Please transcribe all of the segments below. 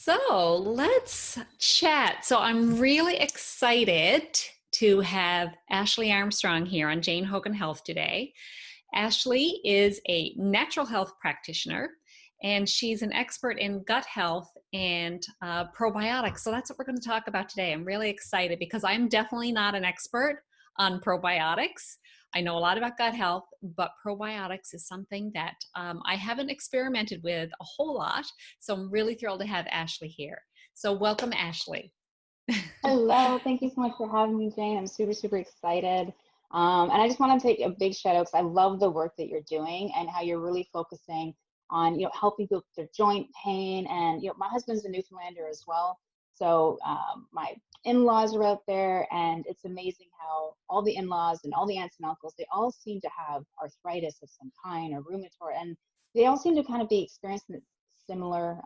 So let's chat. So I'm really excited to have Ashley Armstrong here on Jane Hogan Health today. Ashley is a natural health practitioner and she's an expert in gut health and probiotics. So that's what we're going to talk about today. I'm really excited because I'm definitely not an expert on probiotics. I know a lot about gut health, but probiotics is something that I haven't experimented with a whole lot. So I'm really thrilled to have Ashley here. So welcome, Ashley. Hello, thank you so much for having me, Jane. I'm super, super excited. And I just want to take a big shout out because I love the work that you're doing and how you're really focusing on, helping people with their joint pain. And, my husband's a Newfoundlander as well. So my in-laws are out there, and it's amazing how all the in-laws and all the aunts and uncles, they all seem to have arthritis of some kind or rheumatoid, and they all seem to kind of be experiencing similar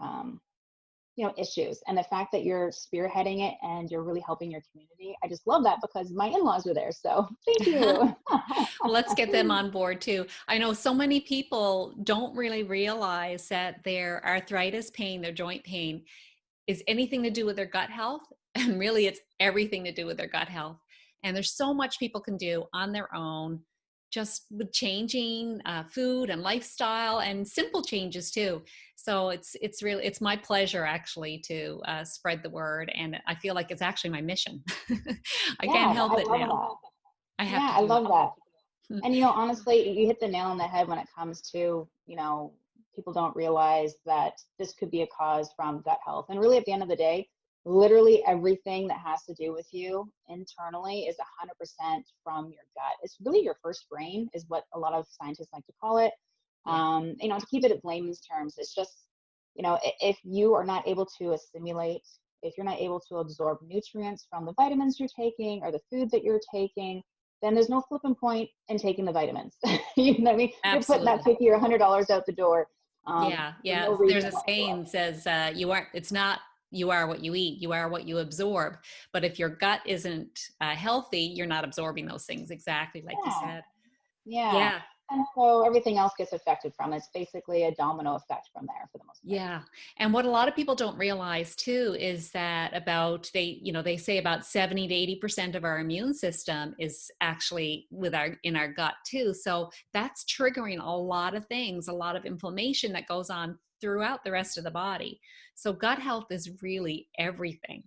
issues. And the fact that you're spearheading it and you're really helping your community, I just love that because my in-laws were there. So thank you. Well, let's get them on board too. I know so many people don't really realize that their arthritis pain, their joint pain, is anything to do with their gut health. And really, it's everything to do with their gut health. And there's so much people can do on their own, just with changing food and lifestyle and simple changes too. So it's my pleasure actually to spread the word, and I feel like it's actually my mission. I can't Yeah, help I it love now. that. I have Yeah, to I do love that. it. And honestly, you hit the nail on the head when it comes to, people don't realize that this could be a cause from gut health. And really, at the end of the day, literally everything that has to do with you internally is 100% from your gut. It's really your first brain, is what a lot of scientists like to call it. Yeah. To keep it at layman's terms, it's just, if you are not able to assimilate, if you're not able to absorb nutrients from the vitamins you're taking or the food that you're taking, then there's no flipping point in taking the vitamins. You know what I mean? You're putting that Absolutely. 50 or $100 out the door Yeah, for yeah. no There's reason a whatsoever. saying says it's not you are what you eat, you are what you absorb. But if your gut isn't healthy, you're not absorbing those things exactly like you Yeah, said. yeah. Yeah, And so everything else gets affected from it. It's basically a domino effect from there for the most part. yeah. And what a lot of people don't realize too is that they say about 70 to 80% of our immune system is actually in our gut too. So that's triggering a lot of things, a lot of inflammation that goes on throughout the rest of the body. So gut health is really everything.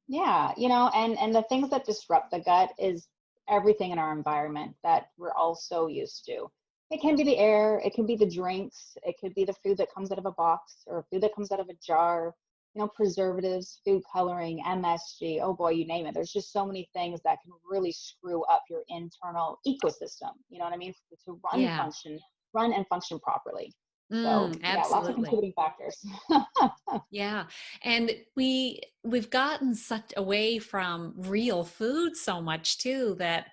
Yeah, and the things that disrupt the gut is everything in our environment that we're all so used to. It can be the air, it can be the drinks, it could be the food that comes out of a box or food that comes out of a jar, preservatives, food coloring, MSG, oh boy, you name it. There's just so many things that can really screw up your internal ecosystem, you know what I mean, to Yeah. run and function properly. So, yeah, lots of Absolutely. contributing factors. Yeah. And we've gotten such away from real food so much too that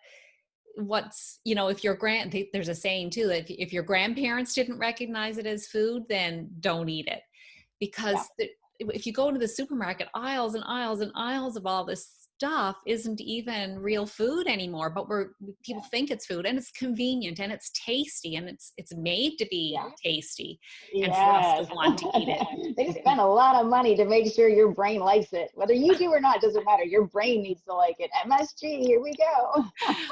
if there's a saying too that if your grandparents didn't recognize it as food, then don't eat it. Yeah. Because if you go into the supermarket, aisles and aisles and aisles of all this stuff isn't even real food anymore, but people think it's food, and it's convenient and it's tasty, and it's made to be Yeah. tasty and for us to Yes. want to eat it. They spend a lot of money to make sure your brain likes it. Whether you do or not, doesn't matter. Your brain needs to like it. MSG, here we go.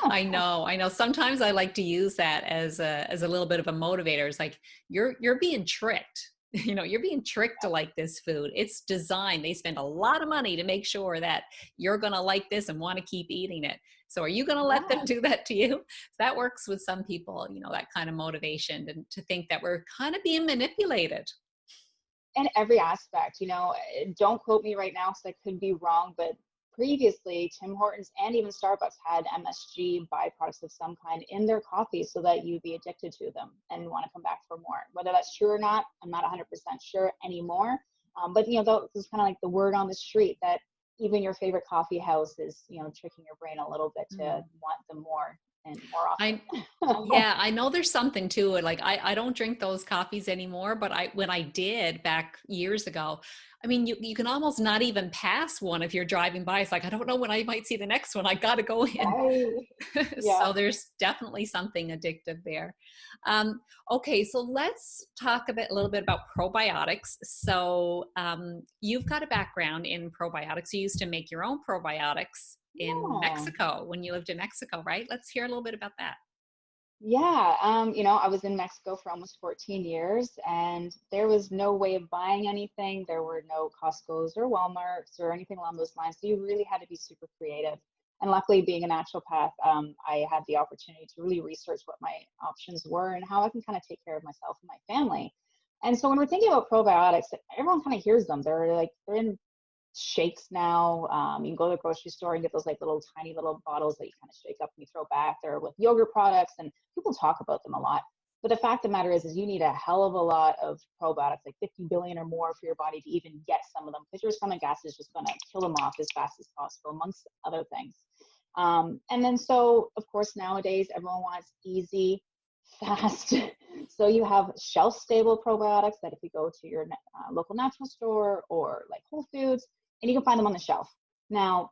I know. Sometimes I like to use that as a little bit of a motivator. It's like you're being tricked. You're being tricked to like this food. It's designed. They spend a lot of money to make sure that you're going to like this and want to keep eating it. So are you going to let them Yeah. do that to you? That works with some people, that kind of motivation to think that we're kind of being manipulated. In every aspect, don't quote me right now because I could be wrong, but previously Tim Hortons and even Starbucks had MSG byproducts of some kind in their coffee so that you'd be addicted to them and want to come back for more. Whether that's true or not, I'm not 100% sure anymore. But this is kind of like the word on the street that even your favorite coffee house is, tricking your brain a little bit to Mm. want them more in more I often. Yeah, I know there's something to it. Like I don't drink those coffees anymore, but when I did back years ago, I mean, you can almost not even pass one if you're driving by. It's like, I don't know when I might see the next one. I got to go in. Right. Yeah. So there's definitely something addictive there. Um, okay, so let's talk a little bit about probiotics. So you've got a background in probiotics. You used to make your own probiotics in Yeah. Mexico when you lived in Mexico, right? Let's hear a little bit about that. Yeah, I was in Mexico for almost 14 years, and there was no way of buying anything. There were no Costco's or Walmart's or anything along those lines. So you really had to be super creative. And luckily, being a naturopath, I had the opportunity to really research what my options were and how I can kind of take care of myself and my family. And so when we're thinking about probiotics, everyone kind of hears them. They're in shakes now. You can go to the grocery store and get those like little tiny little bottles that you kind of shake up and you throw back. They're with yogurt products, and people talk about them a lot. But the fact of the matter is you need a hell of a lot of probiotics, like 50 billion or more, for your body to even get some of them, because your stomach acid is just going to kill them off as fast as possible, amongst other things. And then so, of course, nowadays everyone wants easy, fast. So you have shelf-stable probiotics that if you go to your local natural store or like Whole Foods, and you can find them on the shelf. Now,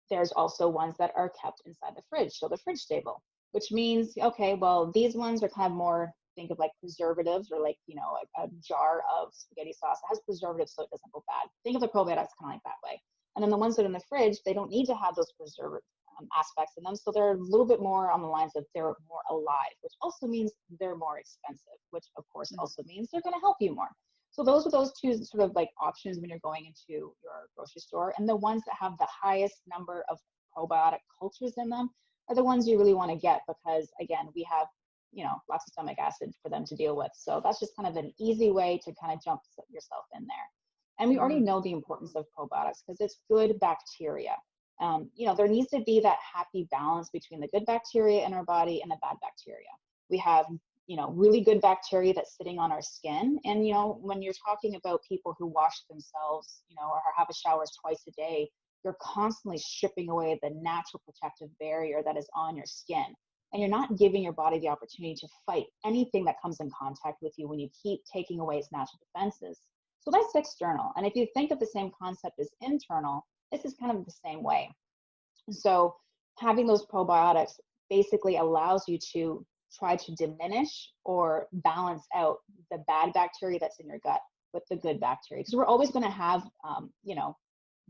there's also ones that are kept inside the fridge, so they're fridge stable, which means, okay, well, these ones are kind of more, think of like preservatives, or like, a jar of spaghetti sauce that has preservatives so it doesn't go bad. Think of the probiotics kind of like that way. And then the ones that are in the fridge, they don't need to have those preservative aspects in them, so they're a little bit more on the lines of they're more alive, which also means they're more expensive, which of course also means they're going to help you more. So those are those two sort of like options when you're going into your grocery store. And the ones that have the highest number of probiotic cultures in them are the ones you really want to get, because again, we have, lots of stomach acid for them to deal with. So that's just kind of an easy way to kind of jump yourself in there. And we already Mm. know the importance of probiotics because it's good bacteria. There needs to be that happy balance between the good bacteria in our body and the bad bacteria. We have really good bacteria that's sitting on our skin. And, when you're talking about people who wash themselves, or have a shower twice a day, you're constantly stripping away the natural protective barrier that is on your skin. And you're not giving your body the opportunity to fight anything that comes in contact with you when you keep taking away its natural defenses. So that's external. And if you think of the same concept as internal, this is kind of the same way. So having those probiotics basically allows you to try to diminish or balance out the bad bacteria that's in your gut with the good bacteria, because we're always going to have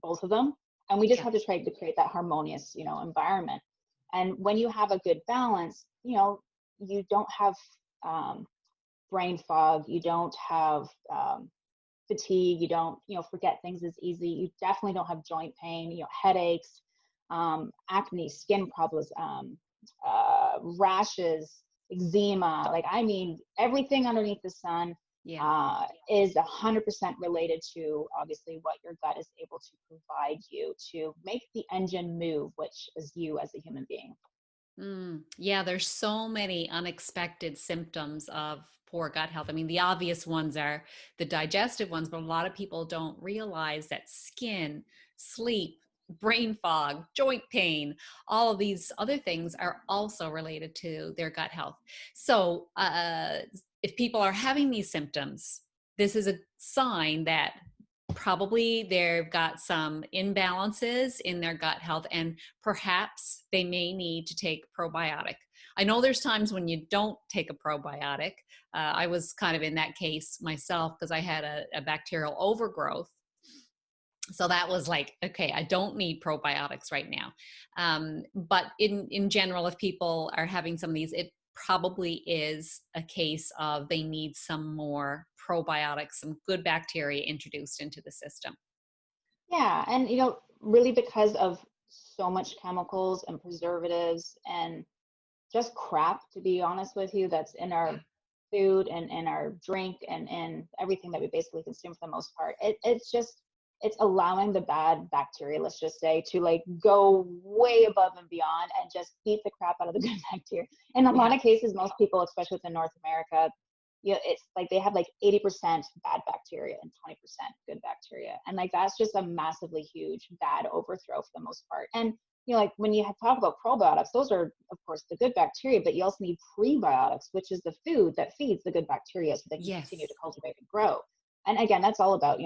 both of them, and we just Yeah. have to try to create that harmonious environment. And when you have a good balance, you don't have brain fog, you don't have fatigue, you don't forget things as easy, you definitely don't have joint pain, headaches, acne, skin problems, rashes, eczema. Like, I mean, everything underneath the sun Yeah. is 100% related to obviously what your gut is able to provide you to make the engine move, which is you as a human being. Yeah, there's so many unexpected symptoms of poor gut health. I mean, the obvious ones are the digestive ones, but a lot of people don't realize that skin, sleep, brain fog, joint pain, all of these other things are also related to their gut health. So, if people are having these symptoms, this is a sign that probably they've got some imbalances in their gut health, and perhaps they may need to take probiotic. I know there's times when you don't take a probiotic. I was kind of in that case myself because I had a bacterial overgrowth. So that was like, okay, I don't need probiotics right now. But in general, if people are having some of these, it probably is a case of they need some more probiotics, some good bacteria introduced into the system. Yeah, and really because of so much chemicals and preservatives and just crap, to be honest with you, that's in Yeah. our food and in our drink and in everything that we basically consume for the most part. It's allowing the bad bacteria, let's just say, to like go way above and beyond and just beat the crap out of the good bacteria. In a lot Yeah. of cases, most people, especially within North America, it's like they have like 80% bad bacteria and 20% good bacteria. And like that's just a massively huge bad overthrow for the most part. And like when you talk about probiotics, those are, of course, the good bacteria, but you also need prebiotics, which is the food that feeds the good bacteria so they can continue to Yes. cultivate and grow. And again, that's all about,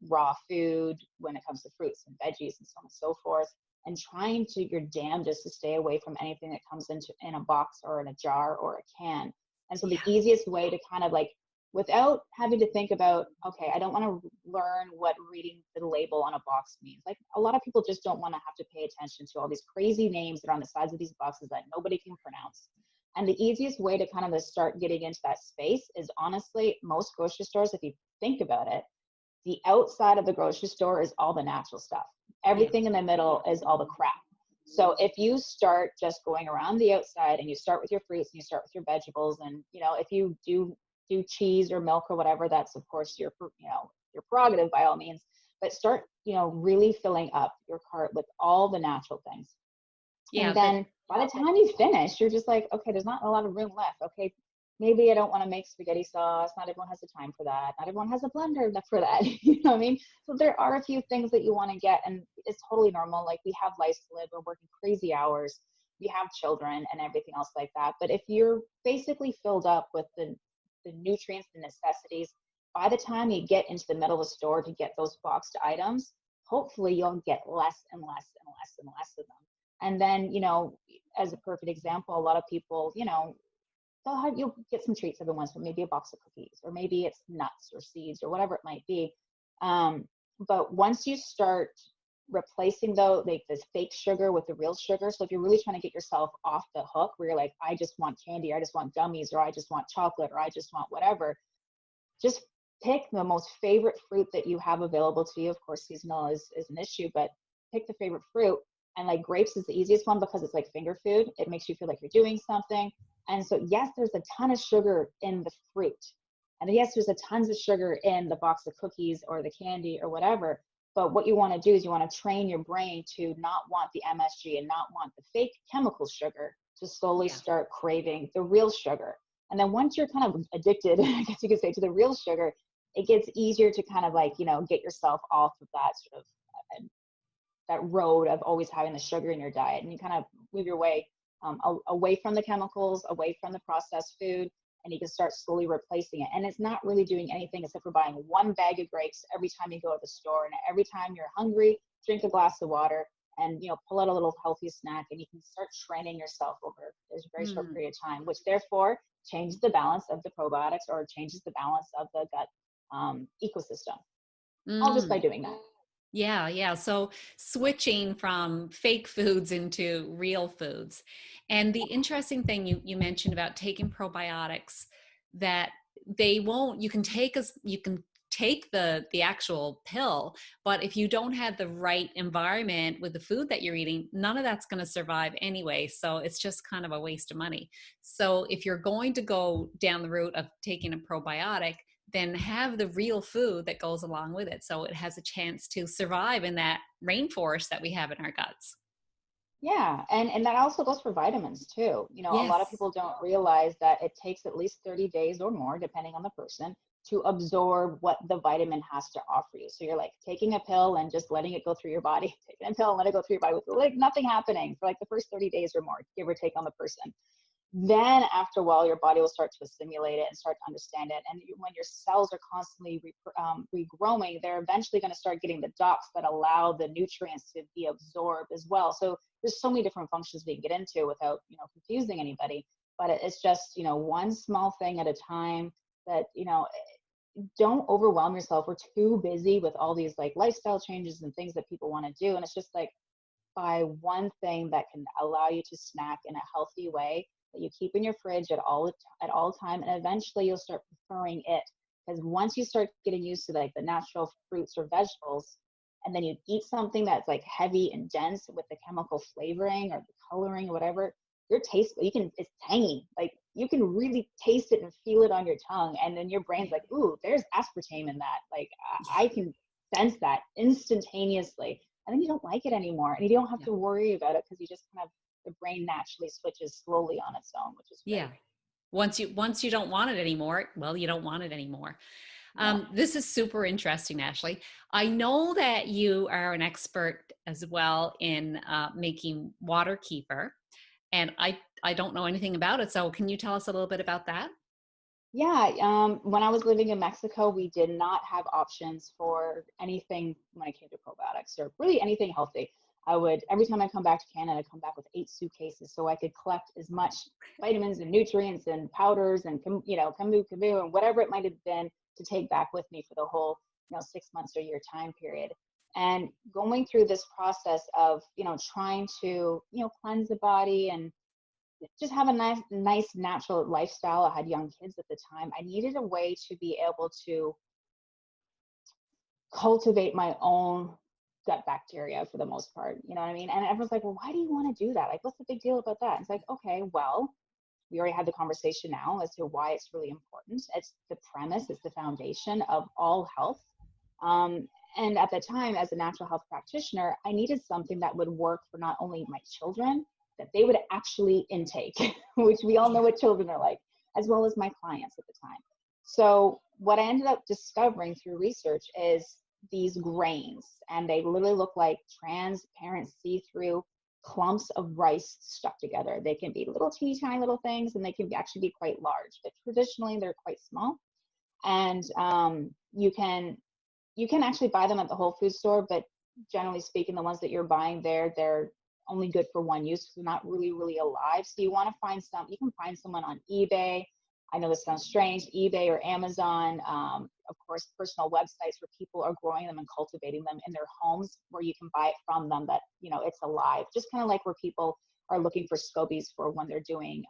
raw food when it comes to fruits and veggies and so on and so forth. And trying to your damnedest to stay away from anything that comes in a box or in a jar or a can. And so the Yeah. easiest way to kind of like, without having to think about, okay, I don't want to learn what reading the label on a box means. Like a lot of people just don't want to have to pay attention to all these crazy names that are on the sides of these boxes that nobody can pronounce. And the easiest way to kind of start getting into that space is honestly, most grocery stores, if you think about it, the outside of the grocery store is all the natural stuff. Yeah. Everything in the middle is all the crap. So if you start just going around the outside and you start with your fruits and you start with your vegetables, and if you do cheese or milk or whatever, that's of course your prerogative by all means. But start really filling up your cart with all the natural things. Yeah. And That. then by the time you finish, you're just like, okay, there's not a lot of room left. Okay, maybe I don't want to make spaghetti sauce. Not everyone has the time for that. Not everyone has a blender for that. You know what I mean? So there are a few things that you want to get, and it's totally normal. Like we have lives to live. We're working crazy hours. We have children and everything else like that. But if you're basically filled up with the nutrients, the necessities, by the time you get into the middle of the store to get those boxed items, hopefully you'll get less and less and less and less of them. And then, as a perfect example, a lot of people, you'll get some treats every once, but maybe a box of cookies, or maybe it's nuts or seeds or whatever it might be. But once you start replacing though, like this fake sugar with the real sugar. So if you're really trying to get yourself off the hook, where you're like, I just want candy, I just want gummies, or I just want chocolate, or I just want whatever, just pick the most favorite fruit that you have available to you. Of course, seasonal is an issue, but pick the favorite fruit. And like grapes is the easiest one because it's like finger food. It makes you feel like you're doing something. And so, yes, there's a ton of sugar in the fruit. And yes, there's a tons of sugar in the box of cookies or the candy or whatever. But what you want to do is you want to train your brain to not want the MSG and not want the fake chemical sugar, to slowly Yeah. start craving the real sugar. And then once you're kind of addicted, I guess you could say, to the real sugar, it gets easier to kind of like, get yourself off of that sort of that road of always having the sugar in your diet, and you kind of move your way away from the chemicals, away from the processed food, and you can start slowly replacing it. And it's not really doing anything except for buying one bag of grapes every time you go to the store, and every time you're hungry, drink a glass of water, and pull out a little healthy snack, and you can start training yourself over this very short Mm. period of time, which therefore changes the balance of the probiotics, or changes the balance of the gut ecosystem, all just by Mm. doing that. Yeah, yeah. So switching from fake foods into real foods. And the interesting thing you mentioned about taking probiotics, that they won't, you can take the actual pill, but if you don't have the right environment with the food that you're eating, none of that's going to survive anyway. So it's just kind of a waste of money. So if you're going to go down the route of taking a probiotic, then have the real food that goes along with it, so it has a chance to survive in that rainforest that we have in our guts. Yeah, and that also goes for vitamins too. A lot of Yes. people don't realize that it takes at least 30 days or more, depending on the person, to absorb what the vitamin has to offer you. So you're like taking a pill and just letting it go through your body, taking a pill and let it go through your body with like nothing happening for like the first 30 days or more, give or take on the person. Then after a while, your body will start to assimilate it and start to understand it. And when your cells are constantly regrowing, they're eventually going to start getting the ducts that allow the nutrients to be absorbed as well. So there's so many different functions we can get into without confusing anybody. But it's just one small thing at a time. That don't overwhelm yourself. We're too busy with all these like lifestyle changes and things that people want to do, and it's just like, buy one thing that can allow you to snack in a healthy way, that you keep in your fridge at all time, and eventually you'll start preferring it. Because once you start getting used to like the natural fruits or vegetables, and then you eat something that's like heavy and dense with the chemical flavoring or the coloring or whatever, your taste, it's tangy. Like you can really taste it and feel it on your tongue, and then your brain's Yeah. like, ooh, there's aspartame in that. Like Yeah. I can sense that instantaneously, and then you don't like it anymore, and you don't have Yeah. to worry about it because you just kind of, the brain naturally switches slowly on its own, which is Yeah. great. Once you don't want it anymore, well, you don't want it anymore. Yeah. This is super interesting, Ashley. I know that you are an expert as well in making water kefir, and I don't know anything about it. So can you tell us a little bit about that? Yeah, when I was living in Mexico, we did not have options for anything when it came to probiotics or really anything healthy. I would, every time I come back to Canada, I come back with 8 suitcases so I could collect as much vitamins and nutrients and powders and, kombu, kabu, and whatever it might have been to take back with me for the whole, 6 months or year time period. And going through this process of, trying to, cleanse the body and just have a nice natural lifestyle. I had young kids at the time. I needed a way to be able to cultivate my own gut bacteria for the most part. You know what I mean? And everyone's like, well, why do you want to do that? Like, what's the big deal about that? It's like, okay, well, we already had the conversation now as to why it's really important. It's the premise, it's the foundation of all health. And at the time, as a natural health practitioner, I needed something that would work for not only my children, that they would actually intake, which we all know what children are like, as well as my clients at the time. So what I ended up discovering through research is these grains, and they literally look like transparent, see-through clumps of rice stuck together. They can be little teeny tiny little things, and they can actually be quite large, but traditionally they're quite small. And you can actually buy them at the Whole Foods store, but generally speaking, the ones that you're buying there, they're only good for one use because they're not really alive. So you want to find you can find someone on eBay. I know this sounds strange, eBay or Amazon, of course, personal websites where people are growing them and cultivating them in their homes where you can buy it from them that, it's alive. Just kind of like where people are looking for scobies for when they're doing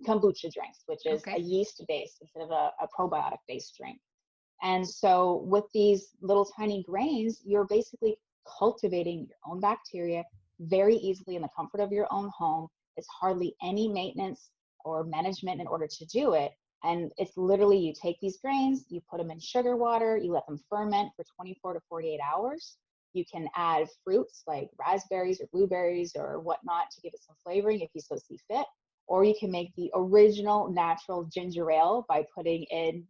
kombucha drinks, which is a Okay. yeast based instead of a probiotic based drink. And so with these little tiny grains, you're basically cultivating your own bacteria very easily in the comfort of your own home. It's hardly any maintenance or management in order to do it. And it's literally, you take these grains, you put them in sugar water, you let them ferment for 24 to 48 hours. You can add fruits like raspberries or blueberries or whatnot to give it some flavoring if you so see fit. Or you can make the original natural ginger ale by putting in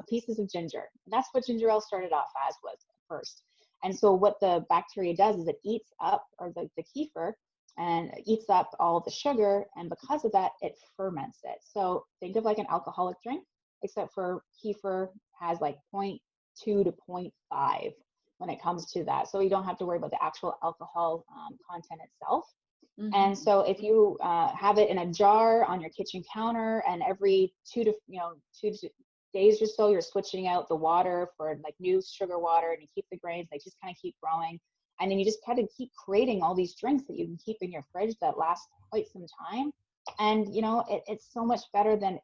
pieces of ginger. That's what ginger ale started off as was first. And so what the bacteria does is it eats up, or the kefir, and eats up all the sugar. And because of that, it ferments it. So think of like an alcoholic drink, except for kefir has like 0.2 to 0.5 when it comes to that. So you don't have to worry about the actual alcohol content itself. Mm-hmm. And so if you have it in a jar on your kitchen counter, and every 2 days or so, you're switching out the water for like new sugar water, and you keep the grains, they just kind of keep growing. And then you just kind of keep creating all these drinks that you can keep in your fridge that last quite some time. And, it's so much better than,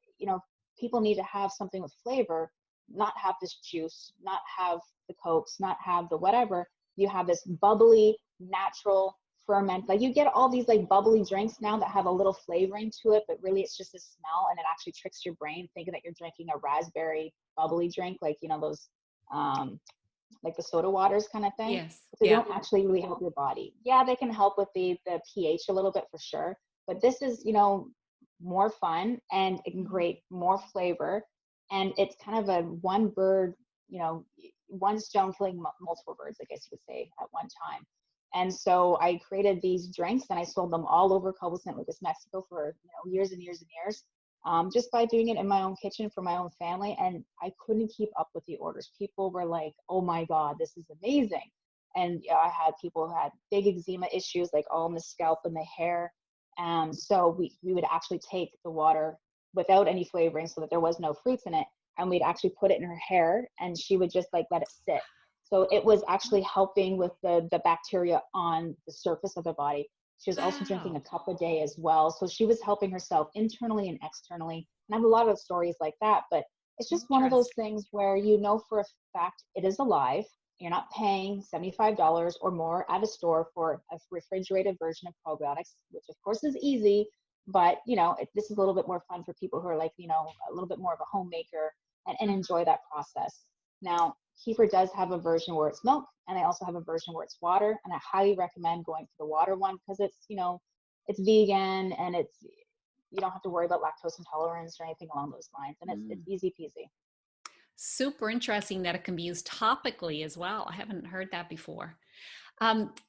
people need to have something with flavor, not have this juice, not have the Cokes, not have the whatever. You have this bubbly, natural ferment. Like you get all these like bubbly drinks now that have a little flavoring to it, but really it's just a smell, and it actually tricks your brain thinking that you're drinking a raspberry bubbly drink, like, those like the soda waters kind of thing. Yes. They Yeah. don't actually really help your body. Yeah, they can help with the pH a little bit for sure, but this is, more fun, and it can create more flavor. And it's kind of a one bird, one stone killing multiple birds, I guess you would say, at one time. And so I created these drinks, and I sold them all over Cabo San Lucas, Mexico for, years and years and years, just by doing it in my own kitchen for my own family. And I couldn't keep up with the orders. People were like, oh my God, this is amazing. And I had people who had big eczema issues, like all in the scalp and the hair. So we would actually take the water without any flavoring so that there was no fruits in it. And we'd actually put it in her hair, and she would just like let it sit. So it was actually helping with the bacteria on the surface of the body. She was also drinking a Wow. cup a day as well. So she was helping herself internally and externally. And I have a lot of stories like that, but it's just one of those Interesting. things where for a fact it is alive. You're not paying $75 or more at a store for a refrigerated version of probiotics, which of course is easy, but this is a little bit more fun for people who are like, a little bit more of a homemaker, and enjoy that process. Now, kefir does have a version where it's milk, and I also have a version where it's water. And I highly recommend going for the water one because it's vegan, and you don't have to worry about lactose intolerance or anything along those lines. And it's Mm. easy peasy. Super interesting that it can be used topically as well. I haven't heard that before.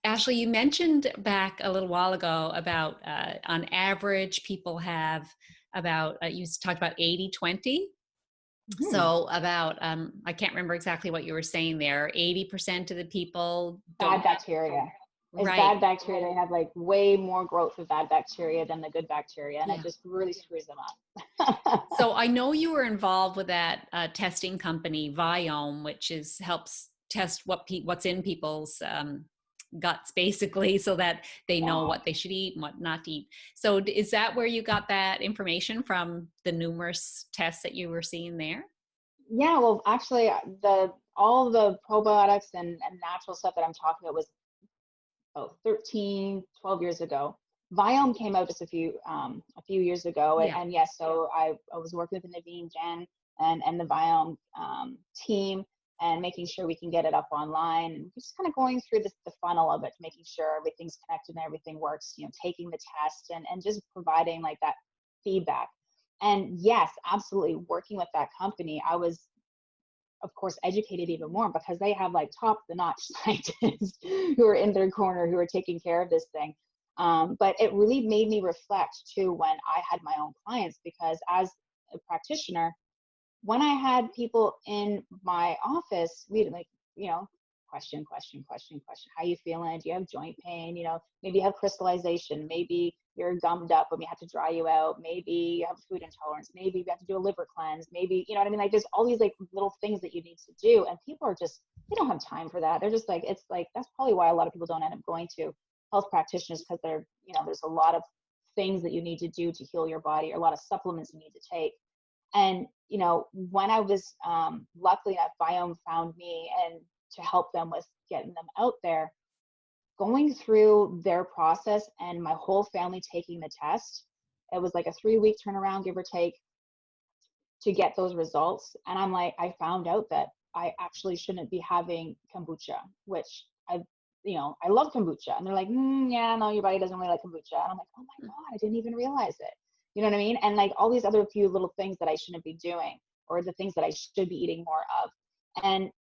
Ashley, you mentioned back a little while ago about on average, people have about, you talked about 80-20. Mhm. So about, I can't remember exactly what you were saying there. 80% of the people don't Bad have, bacteria. It's right. bad bacteria. They have like way more growth of bad bacteria than the good bacteria, and it Yeah. just really screws them up. So I know you were involved with that testing company, Viome, which is helps test what's in people's guts, basically, so that they know Yeah. what they should eat and what not to eat. So is that where you got that information from, the numerous tests that you were seeing there? Yeah, well, actually, the all the probiotics and natural stuff that I'm talking about was 13, 12 years ago. Viome came out just a few years ago, Yeah. and yes, so I was working with Naveen, Jen, and the Viome team, and making sure we can get it up online, and just kind of going through the funnel of it, making sure everything's connected and everything works. Taking the test and just providing like that feedback. And yes, absolutely, working with that company, I was of course educated even more because they have like top the notch scientists who are in their corner who are taking care of this thing. But it really made me reflect too when I had my own clients, because as a practitioner, when I had people in my office, we like, you know, question. How you feeling? Do you have joint pain? Maybe you have crystallization. Maybe you're gummed up and we have to dry you out. Maybe you have food intolerance. Maybe we have to do a liver cleanse. Maybe, you know what I mean? Like there's all these like little things that you need to do. And people are just, they don't have time for that. They're just like, it's like, that's probably why a lot of people don't end up going to health practitioners, because they're, there's a lot of things that you need to do to heal your body, or a lot of supplements you need to take. And, when I was luckily enough, Viome found me and to help them with getting them out there, going through their process and my whole family taking the test. It was like a 3-week turnaround, give or take, to get those results. And I'm like, I found out that I actually shouldn't be having kombucha, which I love kombucha. And they're like, yeah, no, your body doesn't really like kombucha. And I'm like, oh my God, I didn't even realize it. You know what I mean? And like all these other few little things that I shouldn't be doing, or the things that I should be eating more of. And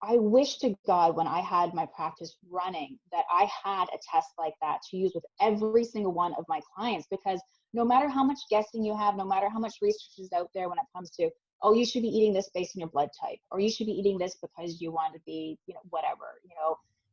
I wish to God when I had my practice running that I had a test like that to use with every single one of my clients, because no matter how much guessing you have, no matter how much research is out there when it comes to, oh, you should be eating this based on your blood type, or you should be eating this because you want to be, whatever,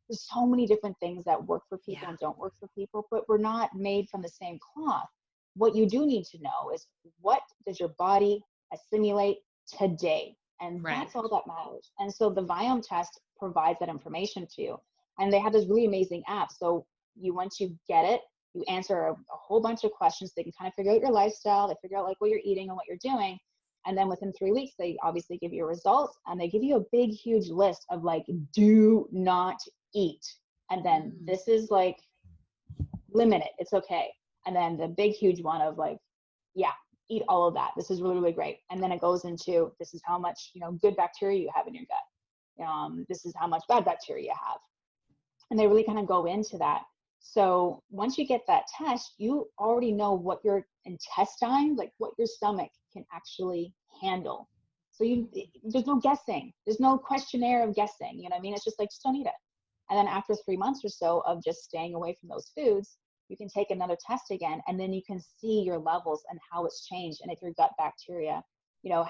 there's so many different things that work for people Yeah. and don't work for people, but we're not made from the same cloth. What you do need to know is, what does your body assimilate today? And Right. that's all that matters. And so the Viome test provides that information to you. And they have this really amazing app. So once you get it, you answer a whole bunch of questions. They can kind of figure out your lifestyle. They figure out like what you're eating and what you're doing. And then within 3 weeks, they obviously give you results, and they give you a big, huge list of like, do not eat. And then this is like, limit it. It's okay. And then the big, huge one of like, yeah, eat all of that. This is really, really great. And then it goes into, this is how much, good bacteria you have in your gut. This is how much bad bacteria you have. And they really kind of go into that. So once you get that test, you already know what your intestine, like what your stomach can actually handle. So there's no guessing. There's no questionnaire of guessing. You know what I mean? It's just like, just don't eat it. And then after 3 months or so of just staying away from those foods, you can take another test again, and then you can see your levels and how it's changed. And if your gut bacteria,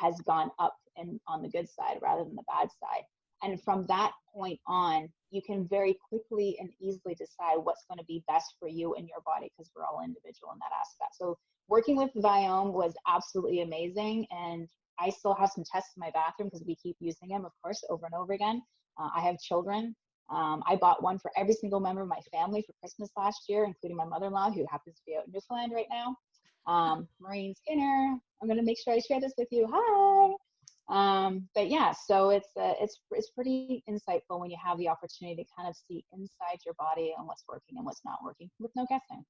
has gone up and on the good side rather than the bad side. And from that point on, you can very quickly and easily decide what's going to be best for you and your body, because we're all individual in that aspect. So working with Viome was absolutely amazing. And I still have some tests in my bathroom because we keep using them, of course, over and over again. I have children. I bought one for every single member of my family for Christmas last year, including my mother-in-law, who happens to be out in Newfoundland right now. Maureen Skinner, I'm going to make sure I share this with you. Hi. But yeah, so it's pretty insightful when you have the opportunity to kind of see inside your body and what's working and what's not working with no guessing.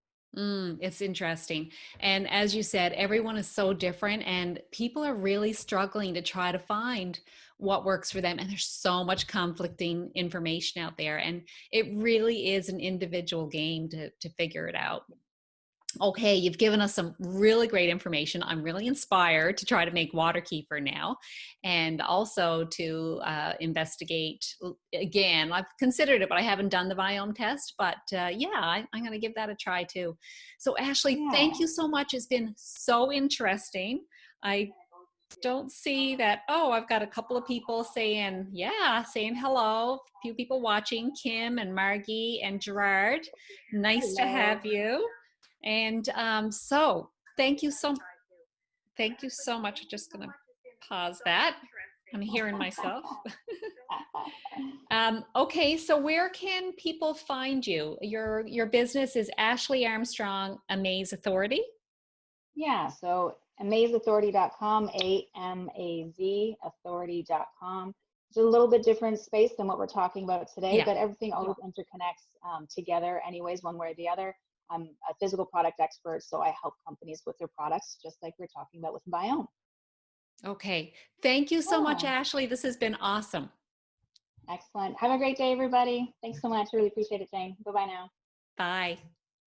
It's interesting. And as you said, everyone is so different, and people are really struggling to try to find what works for them. And there's so much conflicting information out there. And it really is an individual game to figure it out. Okay, you've given us some really great information. I'm really inspired to try to make water kefir now, and also to investigate again. I've considered it, but I haven't done the biome test. But yeah, I'm going to give that a try too. So, Ashley, thank Yeah. you so much. It's been so interesting. I don't see that. Oh, I've got a couple of people saying, yeah, saying hello. A few people watching, Kim and Margie and Gerard. Nice to Hello. have you. And so thank you so much. I'm just going to pause that. I'm hearing myself. Okay, so where can people find you? Your business is Ashley Armstrong Amaze Authority. Yeah, so amazeauthority.com, AMAZ authority.com. It's a little bit different space than what we're talking about today, Yeah. but everything always interconnects together anyways, one way or the other. I'm a physical product expert, so I help companies with their products, just like we're talking about with Biome. Okay. Thank you so much, Yeah, Ashley. This has been awesome. excellent. Have a great day, everybody. Thanks so much. Really appreciate it, Jane. Bye-bye now. Bye.